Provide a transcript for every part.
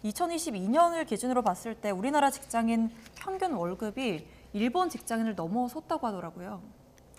2022년을 기준으로 봤을 때 우리나라 직장인 평균 월급이 일본 직장인을 넘어섰다고 하더라고요.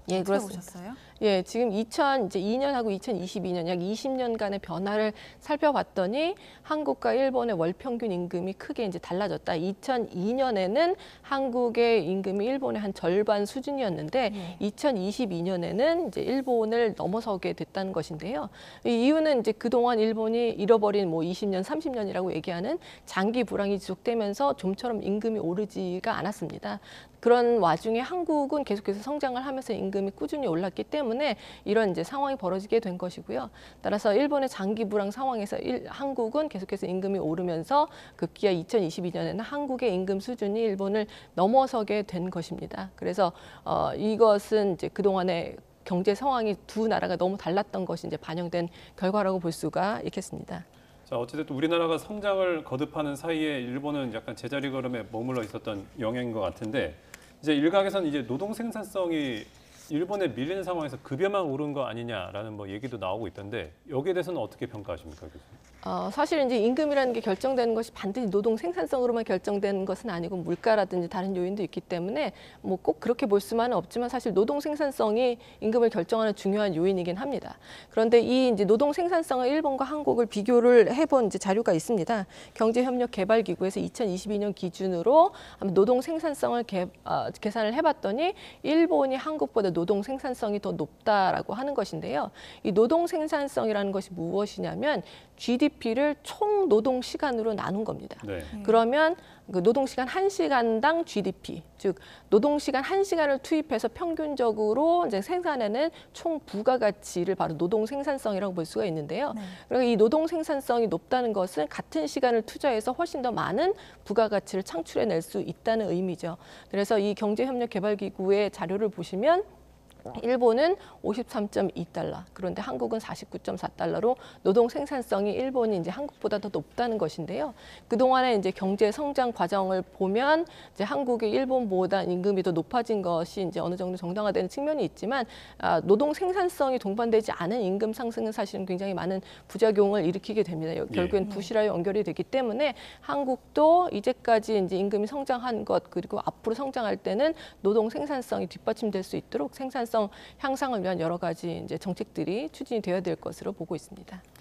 예, 어떻게 그렇습니다. 보셨어요? 예, 지금 2002년하고 2022년 약 20년간의 변화를 살펴봤더니 한국과 일본의 월 평균 임금이 크게 이제 달라졌다. 2002년에는 한국의 임금이 일본의 한 절반 수준이었는데 2022년에는 이제 일본을 넘어서게 됐다는 것인데요. 이 이유는 이제 그동안 일본이 잃어버린 뭐 20년, 30년이라고 얘기하는 장기 불황이 지속되면서 좀처럼 임금이 오르지가 않았습니다. 그런 와중에 한국은 계속해서 성장을 하면서 임금이 꾸준히 올랐기 때문에 이런 이제 상황이 벌어지게 된 것이고요. 따라서 일본의 장기 불황 상황에서 한국은 계속해서 임금이 오르면서 급기야 2022년에는 한국의 임금 수준이 일본을 넘어서게 된 것입니다. 그래서 이것은 이제 그동안의 경제 상황이 두 나라가 너무 달랐던 것이 이제 반영된 결과라고 볼 수가 있겠습니다. 자, 어찌됐든 우리나라가 성장을 거듭하는 사이에 일본은 약간 제자리 걸음에 머물러 있었던 영향인 것 같은데 이제 일각에서는 이제 노동 생산성이 일본에 밀리는 상황에서 급여만 오른 거 아니냐라는 뭐 얘기도 나오고 있던데 여기에 대해서는 어떻게 평가하십니까, 교수님? 사실 이제 임금이라는 게 결정되는 것이 반드시 노동 생산성으로만 결정되는 것은 아니고 물가라든지 다른 요인도 있기 때문에 뭐 꼭 그렇게 볼 수만은 없지만 사실 노동 생산성이 임금을 결정하는 중요한 요인이긴 합니다. 그런데 이 이제 노동 생산성을 일본과 한국을 비교를 해본 이제 자료가 있습니다. 경제협력개발기구에서 2022년 기준으로 노동 생산성을 계산을 해봤더니 일본이 한국보다 노동 생산성이 더 높다라고 하는 것인데요. 이 노동 생산성이라는 것이 무엇이냐면 GDP를 총 노동 시간으로 나눈 겁니다. 네. 그러면 그 노동 시간 1시간당 GDP, 즉 노동 시간 1시간을 투입해서 평균적으로 이제 생산하는 총 부가가치를 바로 노동 생산성이라고 볼 수가 있는데요. 그리고 이 노동 생산성이 높다는 것은 같은 시간을 투자해서 훨씬 더 많은 부가가치를 창출해낼 수 있다는 의미죠. 그래서 이 경제협력개발기구의 자료를 보시면 일본은 53.2달러, 그런데 한국은 49.4달러로 노동 생산성이 일본이 이제 한국보다 더 높다는 것인데요. 그동안에 이제 경제 성장 과정을 보면 이제 한국이 일본보다 임금이 더 높아진 것이 이제 어느 정도 정당화되는 측면이 있지만 노동 생산성이 동반되지 않은 임금 상승은 사실은 굉장히 많은 부작용을 일으키게 됩니다. 결국엔 부실화에 연결이 되기 때문에 한국도 이제까지 이제 임금이 성장한 것 그리고 앞으로 성장할 때는 노동 생산성이 뒷받침될 수 있도록 생산성 향상을 위한 여러 가지 이제 정책들이 추진이 되어야 될 것으로 보고 있습니다.